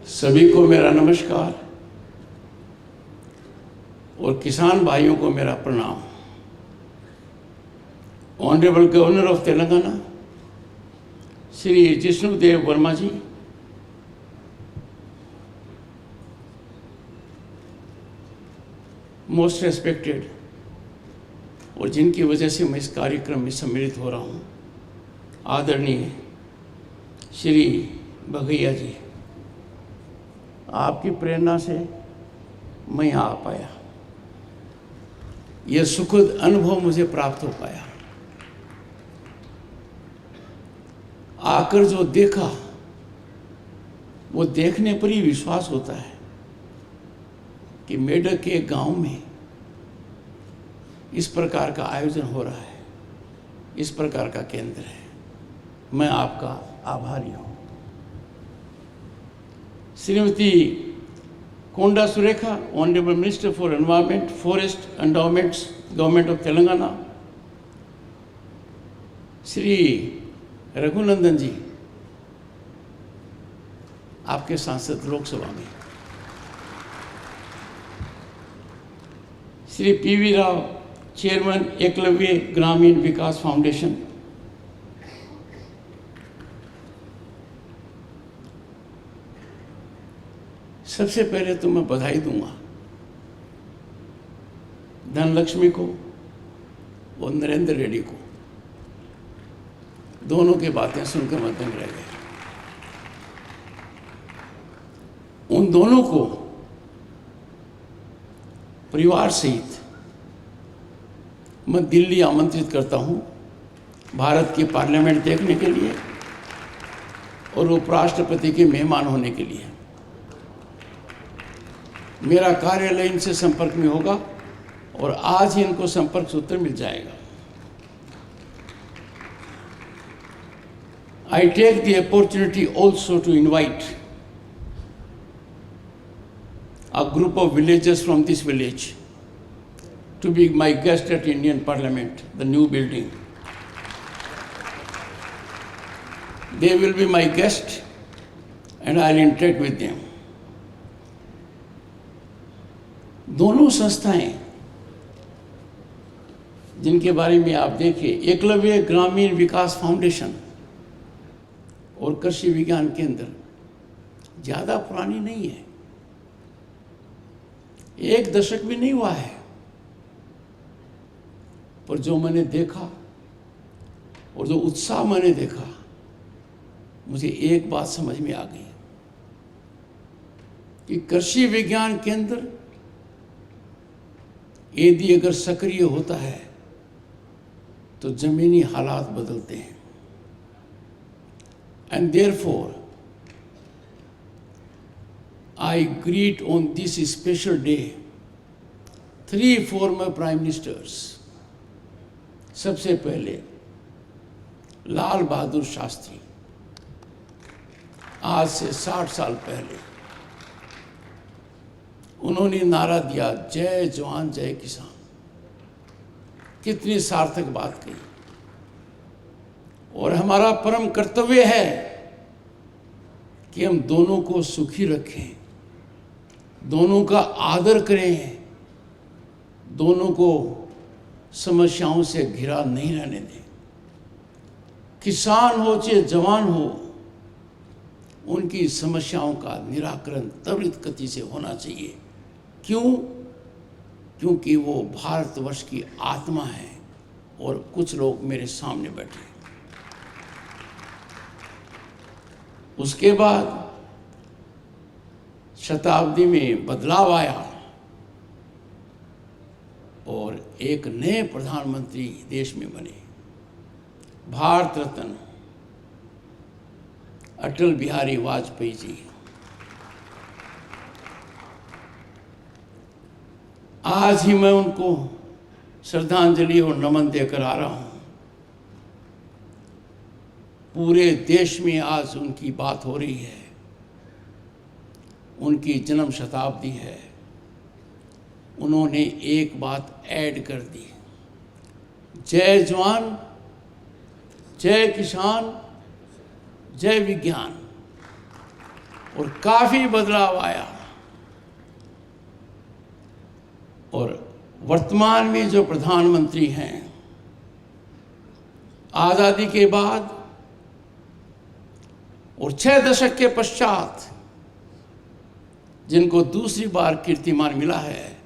सभी को मेरा नमस्कार और किसान भाइयों को मेरा प्रणाम। Honourable governor of Telangana Shri Jishnu Dev Varma ji, most respected, और जिनकी वजह से मैं इस कार्यक्रम में सम्मिलित हो रहा हूँ, आदरणीय श्री बघैया जी, आपकी प्रेरणा से मैं यहाँ आ पाया। यह सुखद अनुभव मुझे प्राप्त हो पाया। आकर जो देखा वो देखने पर ही विश्वास होता है कि मेढक के गांव में इस प्रकार का आयोजन हो रहा है, इस प्रकार का केंद्र है। मैं आपका आभारी हूँ। Shrimati Konda Surekha, honourable minister for environment, forest, endowments, government of Telangana, Shri Raghunandan ji, आपके सांसद लोकसभा में, श्री पीवी राव, चेयरमैन एकलव्य ग्रामीण विकास फाउंडेशन, सबसे पहले तो मैं बधाई दूंगा धनलक्ष्मी को और नरेंद्र रेड्डी को। दोनों की बातें सुनकर मैं दंग रह गया। उन दोनों को परिवार सहित मैं दिल्ली आमंत्रित करता हूं भारत की पार्लियामेंट देखने के लिए और उपराष्ट्रपति के मेहमान होने के लिए। मेरा कार्यालय इनसे संपर्क में होगा और आज ही इनको संपर्क सूत्र मिल जाएगा। I take the opportunity also to invite a group of villagers from this village to be my guest at Indian Parliament, the new building. They will be my guest and I'll interact with them. दोनों संस्थाएं जिनके बारे में आप देखिए, Eklavya Gramin Vikas foundation और कृषि विज्ञान केंद्र, ज़्यादा पुरानी नहीं है, 1 दशक भी नहीं हुआ है, पर जो मैंने देखा और जो उत्साह मैंने देखा, मुझे एक बात समझ में आ गई कि कृषि विज्ञान केंद्र यदि अगर सक्रिय होता है तो जमीनी हालात बदलते हैं। And therefore, I greet on this special day 3 former prime ministers. सबसे पहले लाल बहादुर शास्त्री, आज से 60 साल पहले उन्होंने नारा दिया, जय जवान जय किसान। कितनी सार्थक बात कही। और हमारा परम कर्तव्य है कि हम दोनों को सुखी रखें, दोनों का आदर करें, दोनों को समस्याओं से घिरा नहीं रहने दें। किसान हो चाहे जवान हो, उनकी समस्याओं का निराकरण त्वरित गति से होना चाहिए। क्यों? क्योंकि वो भारतवर्ष की आत्मा है और कुछ लोग मेरे सामने बैठे। उसके बाद शताब्दी में बदलाव आया और एक नए प्रधानमंत्री देश में बने, भारत रत्न अटल बिहारी वाजपेयी जी। आज ही मैं उनको श्रद्धांजलि और नमन देकर आ रहा हूं। पूरे देश में आज उनकी बात हो रही है, उनकी जन्म शताब्दी है। उन्होंने एक बात ऐड कर दी, जय जवान जय किसान जय विज्ञान। और काफी बदलाव आया। और वर्तमान में जो प्रधानमंत्री हैं, आजादी के बाद और 6 दशक के पश्चात जिनको दूसरी बार कीर्तिमान मिला है,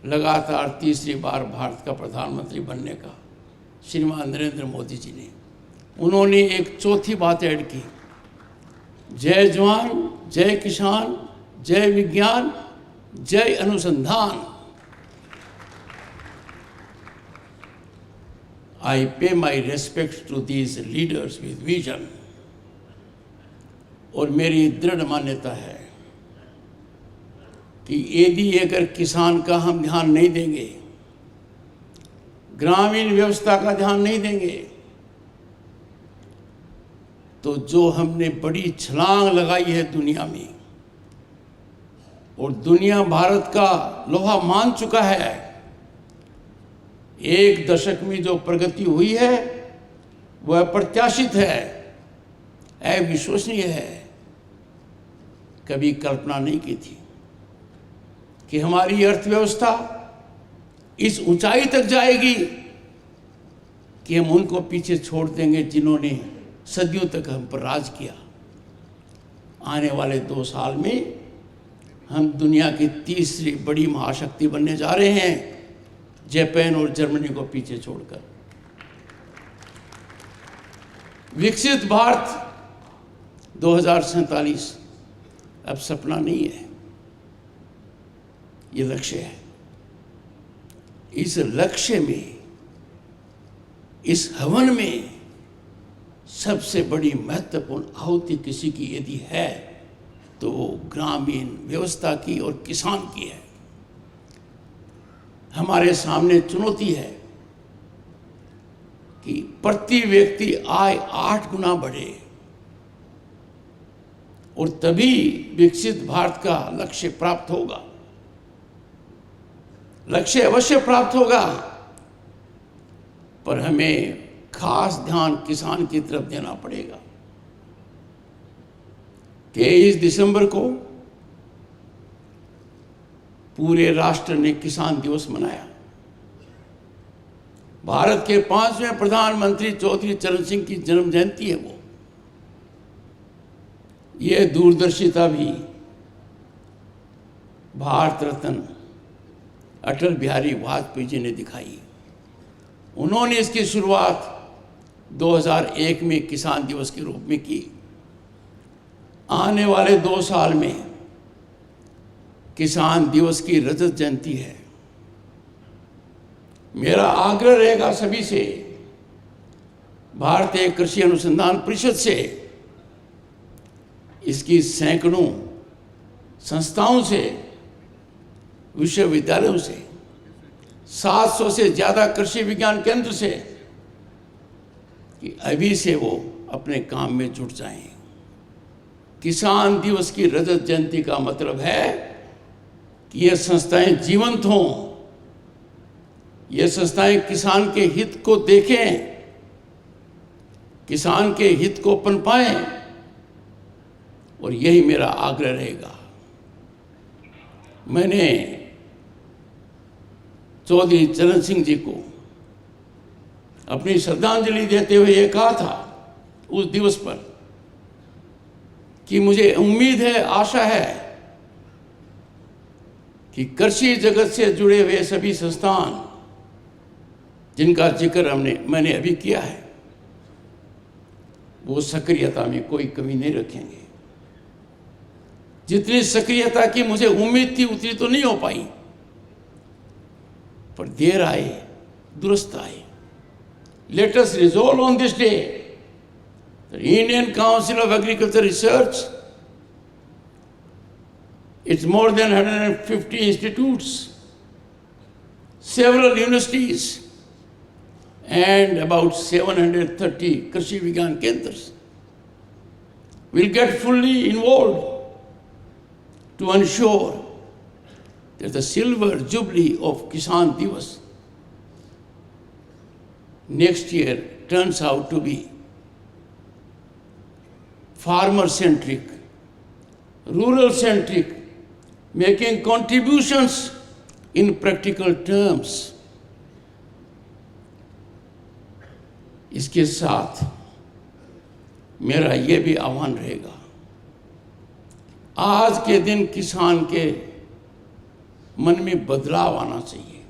लगातार तीसरी बार भारत का प्रधानमंत्री बनने का, श्रीमान नरेंद्र मोदी जी ने, उन्होंने एक चौथी बात ऐड की, जय जवान, जय किसान, जय विज्ञान, जय अनुसंधान। I pay my respects to these leaders with vision। और मेरी दृढ़ मान्यता है कि यदि अगर किसान का हम ध्यान नहीं देंगे, ग्रामीण व्यवस्था का ध्यान नहीं देंगे, तो जो हमने बड़ी छलांग लगाई है दुनिया में, और दुनिया भारत का लोहा मान चुका है, 1 दशक में जो प्रगति हुई है वह अप्रत्याशित है, अविश्वसनीय है। कभी कल्पना नहीं की थी कि हमारी अर्थव्यवस्था इस ऊंचाई तक जाएगी कि हम उनको पीछे छोड़ देंगे जिन्होंने सदियों तक हम पर राज किया। आने वाले 2 साल में हम दुनिया की तीसरी बड़ी महाशक्ति बनने जा रहे हैं, जापान और जर्मनी को पीछे छोड़कर। विकसित भारत 2047 अब सपना नहीं है, ये लक्ष्य है। इस लक्ष्य में, इस हवन में सबसे बड़ी महत्वपूर्ण आहुति किसी की यदि है तो वो ग्रामीण व्यवस्था की और किसान की है। हमारे सामने चुनौती है कि प्रति व्यक्ति आय 8 गुना बढ़े, और तभी विकसित भारत का लक्ष्य प्राप्त होगा। लक्ष्य अवश्य प्राप्त होगा, पर हमें खास ध्यान किसान की तरफ देना पड़ेगा। 23 दिसंबर को पूरे राष्ट्र ने किसान दिवस मनाया। भारत के 5वें प्रधानमंत्री चौधरी चरण सिंह की जन्म जयंती है वो। ये दूरदर्शिता भी भारत रत्न अटल बिहारी वाजपेयी जी ने दिखाई। उन्होंने इसकी शुरुआत 2001 में किसान दिवस के रूप में की। आने वाले 2 साल में किसान दिवस की रजत जयंती है। मेरा आग्रह रहेगा सभी से, भारतीय कृषि अनुसंधान परिषद से, इसकी सैकड़ों संस्थाओं से, विश्वविद्यालयों से, 700 से ज़्यादा कृषि विज्ञान केंद्र से, कि अभी से वो अपने काम में जुट जाएं। किसान दिवस की रजत जयंती का मतलब है कि ये संस्थाएं जीवंत हों, ये संस्थाएं किसान के हित को देखें, किसान के हित को पनपाएं, और यही मेरा आग्रह रहेगा। मैंने चौधरी चरण सिंह जी को अपनी श्रद्धांजलि देते हुए ये कहा था उस दिवस पर कि मुझे उम्मीद है, आशा है कि कृषि जगत से जुड़े हुए सभी संस्थान जिनका जिक्र मैंने अभी किया है, वो सक्रियता में कोई कमी नहीं रखेंगे। जितनी सक्रियता की मुझे उम्मीद थी उतनी तो नहीं हो पाई, पर देर आए दुरुस्त आए। Let us resolve on this day the Indian Council of Agriculture Research, it's more than 150 institutes, several universities, and about 730 Krishi Vigyan Kendras will get fully involved to ensure that the silver jubilee of Kisan Divas next year turns out to be farmer centric, rural centric, making contributions in practical terms. इसके साथ मेरा ये भी आह्वान रहेगा, आज के दिन किसान के मन में बदलाव आना चाहिए।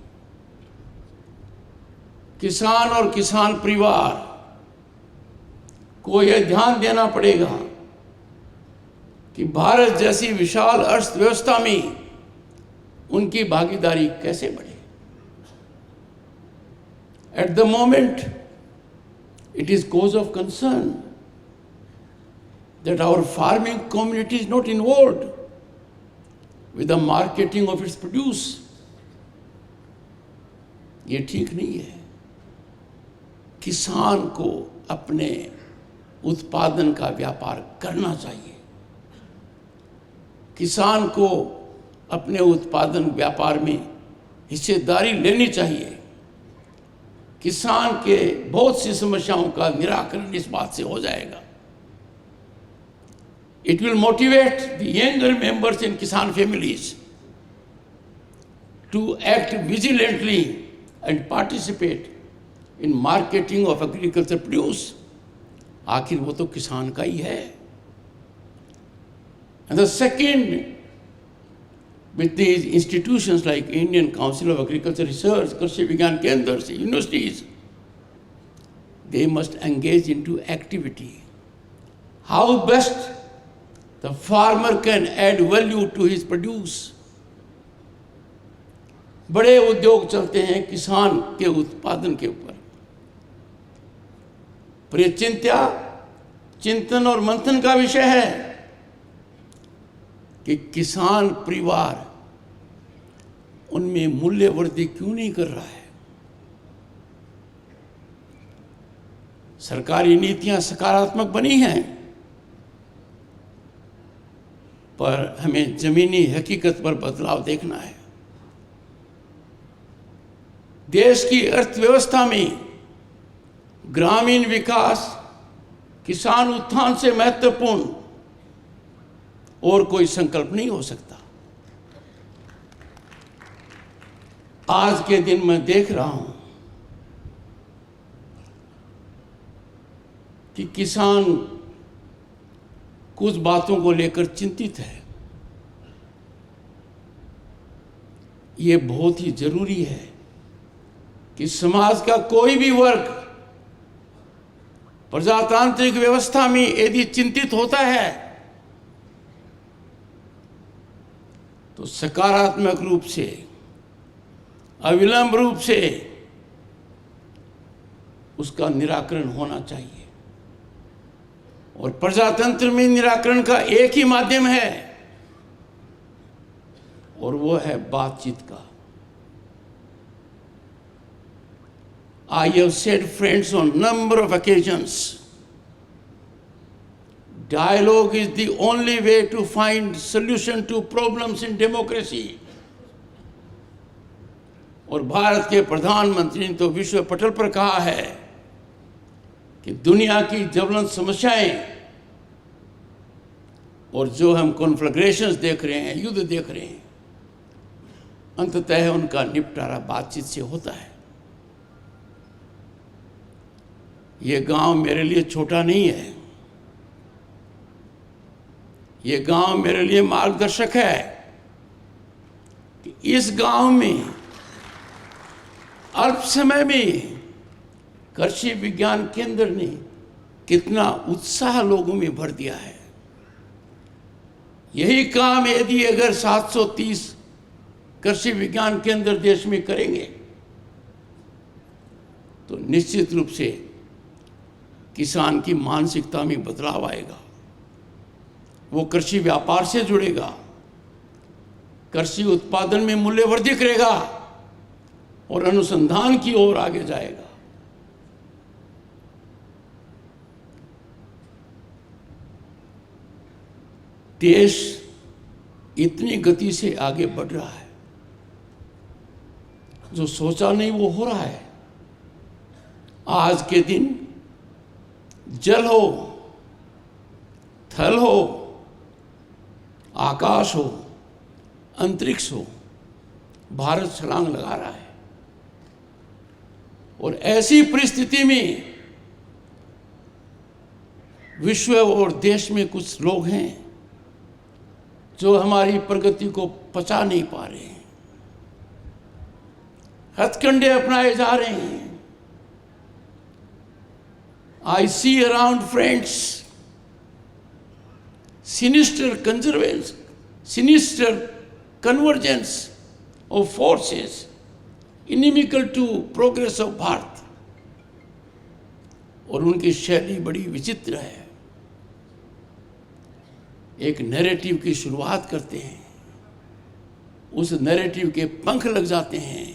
किसान और किसान परिवार को यह ध्यान देना पड़ेगा कि भारत जैसी विशाल अर्थव्यवस्था में उनकी भागीदारी कैसे बढ़े। At the moment, it is cause of concern that our farming community is not involved with the marketing of its produce. ये ठीक नहीं है। किसान को अपने उत्पादन का व्यापार करना चाहिए। किसान को अपने उत्पादन व्यापार में हिस्सेदारी लेनी चाहिए। किसान के बहुत सी समस्याओं का निराकरण इस बात से हो जाएगा। It will motivate the younger members in Kisan families to act vigilantly and participate in marketing of agriculture produce. आखिर वो तो किसान का ही है। And the second, with these institutions like Indian Council of Agriculture Research, Krishi Vigyan Kendras, universities, they must engage into activity. How best the farmer can add value to his produce. बड़े उद्योग चलते हैं किसान के उत्पादन के ऊपर, पर यह चिंतन और मंथन का विषय है कि किसान परिवार उनमें मूल्य वृद्धि क्यों नहीं कर रहा है। सरकारी नीतियां सकारात्मक बनी हैं, पर हमें जमीनी हकीकत पर बदलाव देखना है। देश की अर्थव्यवस्था में ग्रामीण विकास, किसान उत्थान से महत्वपूर्ण और कोई संकल्प नहीं हो सकता। आज के दिन मैं देख रहा हूं कि किसान कुछ बातों को लेकर चिंतित है। ये बहुत ही जरूरी है कि समाज का कोई भी वर्ग प्रजातांत्रिक व्यवस्था में यदि चिंतित होता है तो सकारात्मक रूप से, अविलंब रूप से उसका निराकरण होना चाहिए। और प्रजातंत्र में निराकरण का एक ही माध्यम है और वो है बातचीत का। I have said, friends, on number of occasions, dialogue is the only way to find solution to problems in democracy. और भारत के प्रधानमंत्री ने तो विश्व पटल पर कहा है कि दुनिया की ज्वलंत समस्याएं और जो हम कॉन्फ्लैग्रेशंस देख रहे हैं, युद्ध देख रहे हैं, अंततः उनका निपटारा बातचीत से होता है। ये गांव मेरे लिए छोटा नहीं है, ये गांव मेरे लिए मार्गदर्शक है कि इस गांव में अल्प समय में कृषि विज्ञान केंद्र ने कितना उत्साह लोगों में भर दिया है। यही काम यदि अगर 730 कृषि विज्ञान केंद्र देश में करेंगे तो निश्चित रूप से किसान की मानसिकता में बदलाव आएगा। वो कृषि व्यापार से जुड़ेगा, कृषि उत्पादन में मूल्य वृद्धि करेगा और अनुसंधान की ओर आगे जाएगा। देश इतनी गति से आगे बढ़ रहा है, जो सोचा नहीं वो हो रहा है। आज के दिन जल हो, थल हो, आकाश हो, अंतरिक्ष हो, भारत छलांग लगा रहा है। और ऐसी परिस्थिति में विश्व और देश में कुछ लोग हैं जो हमारी प्रगति को पचा नहीं पा रहे हैं, हथकंडे अपनाए जा रहे हैं। I see around friends sinister convergence of forces inimical to progress of Bharat। और उनकी शैली बड़ी विचित्र है। एक नैरेटिव की शुरुआत करते हैं, उस नैरेटिव के पंख लग जाते हैं,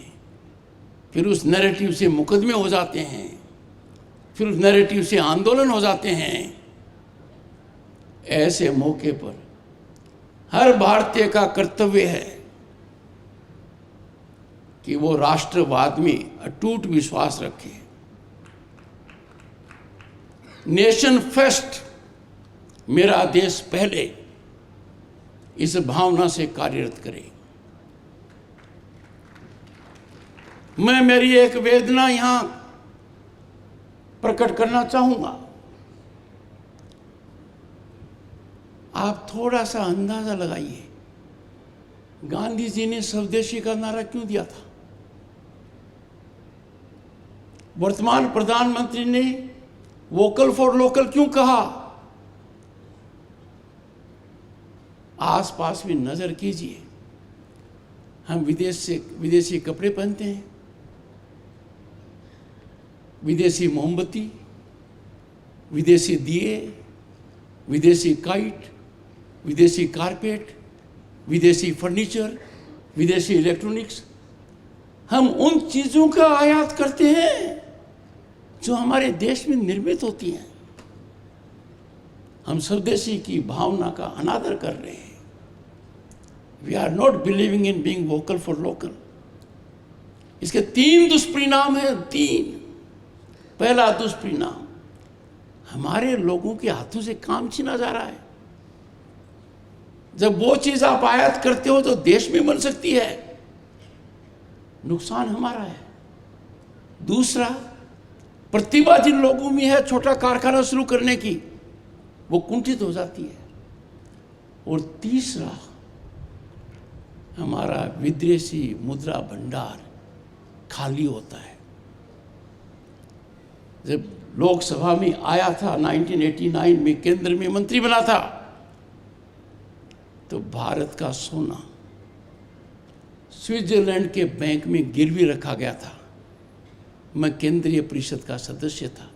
फिर उस नैरेटिव से मुकदमे हो जाते हैं, फिर उस नैरेटिव से आंदोलन हो जाते हैं। ऐसे मौके पर हर भारतीय का कर्तव्य है कि वो राष्ट्रवाद में अटूट विश्वास रखे, नेशन फर्स्ट, मेरा देश पहले, इस भावना से कार्यरत करे। मैं मेरी एक वेदना यहां प्रकट करना चाहूंगा। आप थोड़ा सा अंदाजा लगाइए, गांधी जी ने स्वदेशी का नारा क्यों दिया था? वर्तमान प्रधानमंत्री ने वोकल फॉर लोकल क्यों कहा? आसपास भी नजर कीजिए, हम विदेशी कपड़े पहनते हैं, विदेशी मोमबत्ती, विदेशी दिए, विदेशी काइट, विदेशी कारपेट, विदेशी फर्नीचर, विदेशी इलेक्ट्रॉनिक्स। हम उन चीजों का आयात करते हैं जो हमारे देश में निर्मित होती हैं। हम स्वदेशी की भावना का अनादर कर रहे हैं। We are not believing in being vocal for local. इसके 3 दुष्परिणाम हैं, 3। पहला दुष्परिणाम, हमारे लोगों के हाथों से काम छीना जा रहा है। जब वो चीज आप आयात करते हो तो देश में बन सकती है, नुकसान हमारा है। दूसरा, प्रतिभा जिन लोगों में है छोटा कारखाना शुरू करने की, वो कुंठित हो जाती है। और तीसरा, हमारा विदेशी मुद्रा भंडार खाली होता है। जब लोकसभा में आया था 1989 में, केंद्र में मंत्री बना था, तो भारत का सोना स्विट्जरलैंड के बैंक में गिरवी रखा गया था। मैं केंद्रीय परिषद का सदस्य था।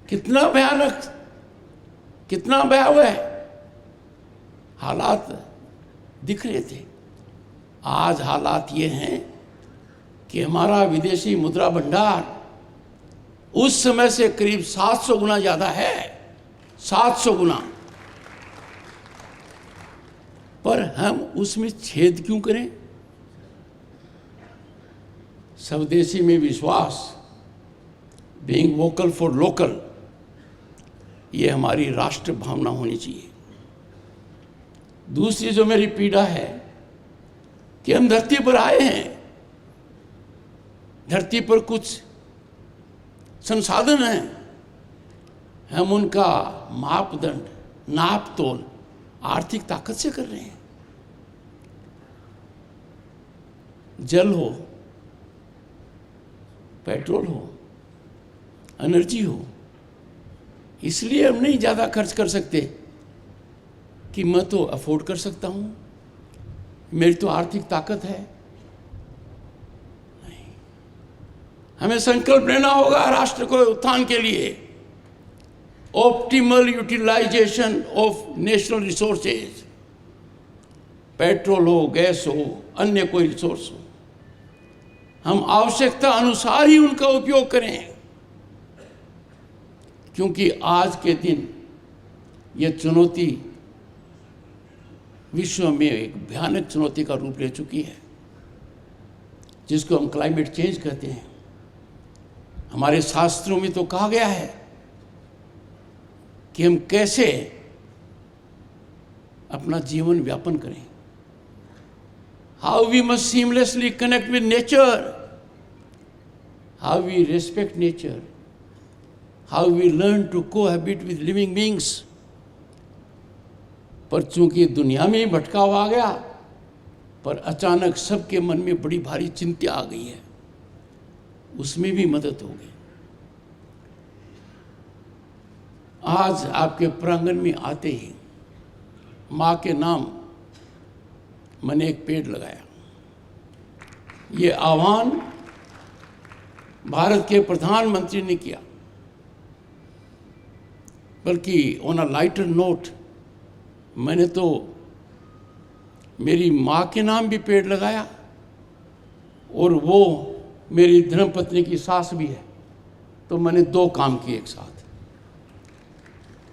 कितना भयानक, कितना भयावह हालात दिख रहे थे। आज हालात ये हैं कि हमारा विदेशी मुद्रा भंडार उस समय से करीब 700 गुना ज्यादा है, 700 गुना। पर हम उसमें छेद क्यों करें? स्वदेशी में विश्वास, बीइंग वोकल फॉर लोकल, ये हमारी राष्ट्र भावना होनी चाहिए। दूसरी जो मेरी पीड़ा है कि हम धरती पर आए हैं, धरती पर कुछ संसाधन हैं, हम उनका मापदंड, नाप तोल आर्थिक ताकत से कर रहे हैं। जल हो, पेट्रोल हो, एनर्जी हो, इसलिए हम नहीं ज़्यादा खर्च कर सकते कि मैं तो अफोर्ड कर सकता हूं, मेरी तो आर्थिक ताकत है। नहीं, हमें संकल्प लेना होगा राष्ट्र को उत्थान के लिए। Optimal utilisation of national resources, petrol हो, गैस हो, अन्य कोई रिसोर्स हो, हम आवश्यकता अनुसार ही उनका उपयोग करें। क्योंकि आज के दिन यह चुनौती विश्व में एक भयानक चुनौती का रूप ले चुकी है, जिसको हम क्लाइमेट चेंज कहते हैं। हमारे शास्त्रों में तो कहा गया है कि हम कैसे अपना जीवन व्यापन करें। How we must seamlessly connect with nature, how we respect nature, how we learn to cohabit with living beings. पर चूंकि दुनिया में ही भटकाव आ गया, पर अचानक सबके मन में बड़ी भारी चिंता आ गई है, उसमें भी मदद होगी। आज आपके प्रांगण में आते ही माँ के नाम मैंने एक पेड़ लगाया। ये आह्वान भारत के प्रधानमंत्री ने किया, बल्कि ऑन अ लाइटर नोट मैंने तो मेरी माँ के नाम भी पेड़ लगाया, और वो मेरी धर्मपत्नी की सास भी है, तो मैंने 2 काम किए एक साथ।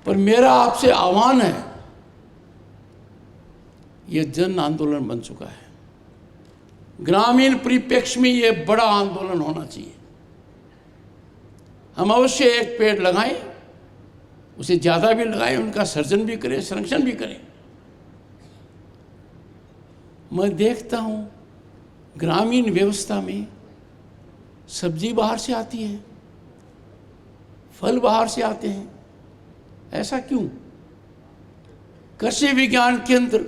पर मेरा आपसे आह्वान है, ये जन आंदोलन बन चुका है। ग्रामीण परिप्रेक्ष्य में ये बड़ा आंदोलन होना चाहिए। हम अवश्य एक पेड़ लगाएं, उसे ज़्यादा भी लगाएं, उनका सर्जन भी करें, संरक्षण भी करें। मैं देखता हूँ ग्रामीण व्यवस्था में सब्जी बाहर से आती है, फल बाहर से आते हैं। ऐसा क्यों? कृषि विज्ञान केंद्र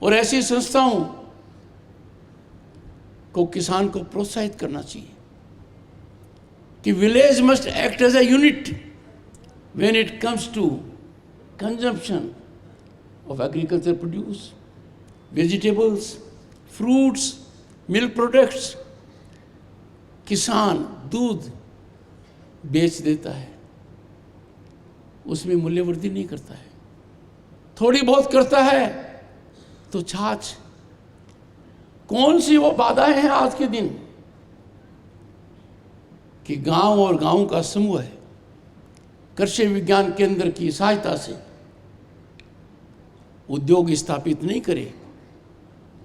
और ऐसी संस्थाओं को किसान को प्रोत्साहित करना चाहिए कि village must act as a unit when it comes to consumption of agriculture produce, vegetables, fruits, milk products. किसान दूध बेच देता है, उसमें मूल्य वृद्धि नहीं करता है, थोड़ी बहुत करता है तो छाछ। कौन सी वो बाधाएं हैं आज के दिन कि गांव और गांव का समूह है कृषि विज्ञान केंद्र की सहायता से उद्योग स्थापित नहीं करे,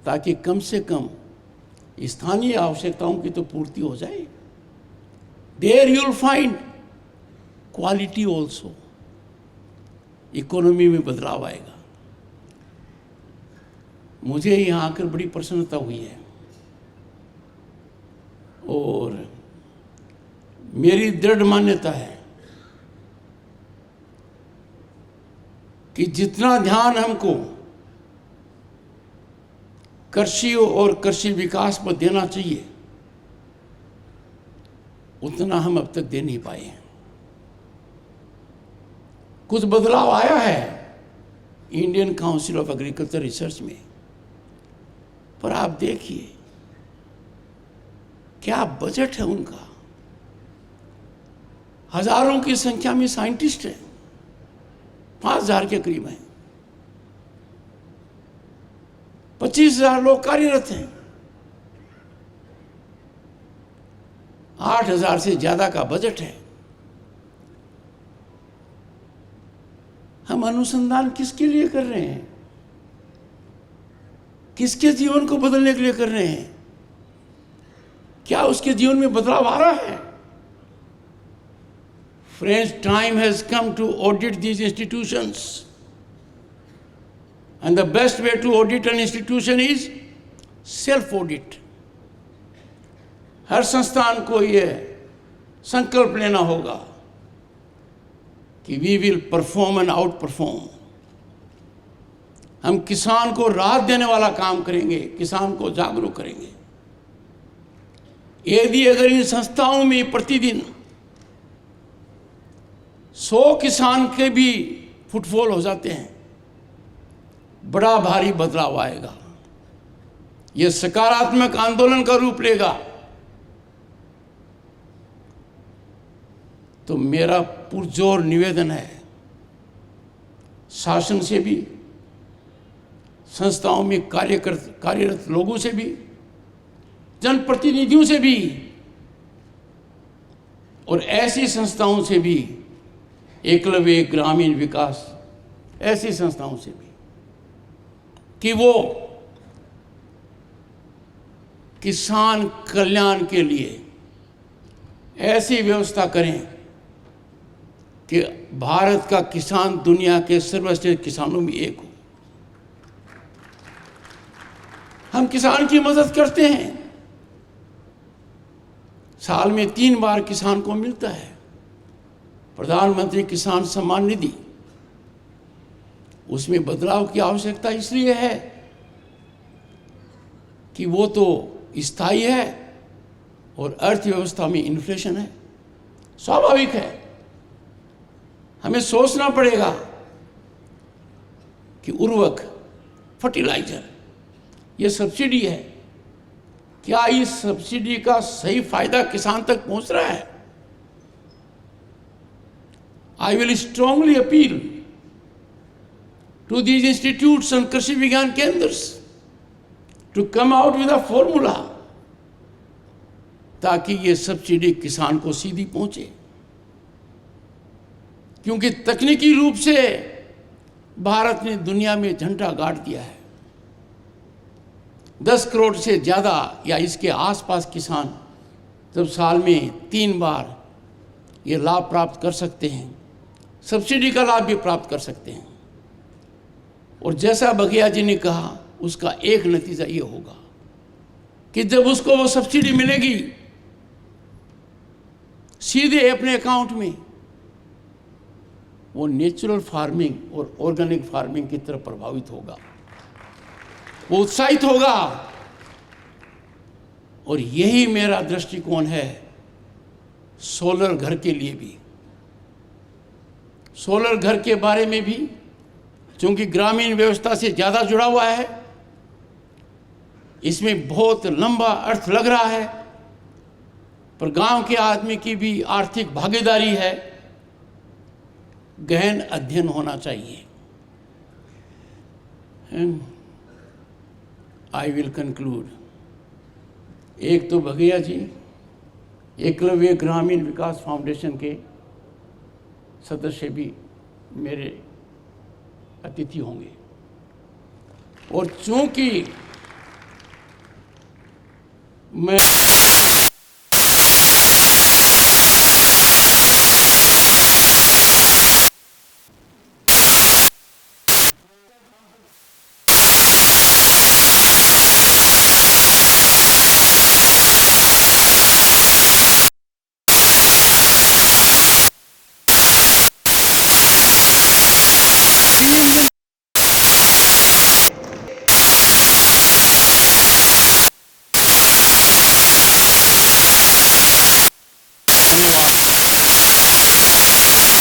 ताकि कम से कम स्थानीय आवश्यकताओं की तो पूर्ति हो जाए। There you will find quality also, economy में बदलाव आएगा। मुझे यहाँ आकर बड़ी प्रसन्नता हुई है, और मेरी दृढ़ मान्यता है कि जितना ध्यान हमको कृषि और कृषि विकास पर देना चाहिए, उतना हम अब तक दे नहीं पाए हैं। कुछ बदलाव आया है Indian council of agriculture research में, पर आप देखिए क्या बजट है उनका। हजारों की संख्या में साइंटिस्ट हैं, 5000 के करीब हैं, 25,000 लोग कार्यरत हैं, 8,000 से ज्यादा का बजट है। हम अनुसंधान किसके लिए कर रहे हैं? किसके जीवन को बदलने के लिए कर रहे हैं? क्या उसके जीवन में बदलाव आ रहा है? Friends, time has come to audit these institutions. And the best way to audit an institution is self-audit. हर संस्थान को यह संकल्प लेना होगा कि we will perform and outperform. हम किसान को राहत देने वाला काम करेंगे, किसान को जागरूक करेंगे। यदि अगर इन संस्थाओं में प्रतिदिन 100 किसान के भी फुटफॉल हो जाते हैं, बड़ा भारी बदलाव आएगा। यह सकारात्मक आंदोलन का रूप लेगा। तो मेरा पुरजोर निवेदन है, शासन से भी, संस्थाओं में कार्यरत लोगों से भी, जनप्रतिनिधियों से भी, और ऐसी संस्थाओं से भी, एकलव्य ग्रामीण विकास ऐसी संस्थाओं से भी, कि वो किसान कल्याण के लिए ऐसी व्यवस्था करें कि भारत का किसान दुनिया के सर्वश्रेष्ठ किसानों में एक हो। हम किसान की मदद करते हैं। साल में 3 बार किसान को मिलता है प्रधानमंत्री किसान सम्मान निधि। उसमें बदलाव की आवश्यकता इसलिए है कि वो तो स्थायी है और अर्थव्यवस्था में इन्फ्लेशन है, स्वाभाविक है। हमें सोचना पड़ेगा कि उर्वरक, फर्टिलाइजर, ये सब्सिडी है, क्या इस सब्सिडी का सही फायदा किसान तक पहुंच रहा है? I will strongly appeal to these institutes and Krishi Vigyan Kendras to come out with a formula, ताकि ये सब्सिडी किसान को सीधी पहुंचे। क्योंकि तकनीकी रूप से भारत ने दुनिया में झंडा गाड़ दिया है। 10 करोड़ से ज़्यादा या इसके आसपास किसान जब साल में 3 बार ये लाभ प्राप्त कर सकते हैं, सब्सिडी का लाभ भी प्राप्त कर सकते हैं। और जैसा बघेया जी ने कहा, उसका एक नतीजा ये होगा कि जब उसको वो सब्सिडी मिलेगी सीधे अपने अकाउंट में, वो नेचुरल फार्मिंग और ऑर्गेनिक फार्मिंग की तरफ प्रभावित होगा, वो उत्साहित होगा। और यही मेरा दृष्टिकोण है सोलर घर के लिए भी। सोलर घर के बारे में भी, क्योंकि ग्रामीण व्यवस्था से ज़्यादा जुड़ा हुआ है, इसमें बहुत लंबा अर्थ लग रहा है, पर गांव के आदमी की भी आर्थिक भागीदारी है। गहन अध्ययन होना चाहिए। I will conclude. एक तो बघेया जी एकलव्य ग्रामीण विकास फाउंडेशन के सदस्य भी मेरे अतिथि होंगे, और चूंकि मैं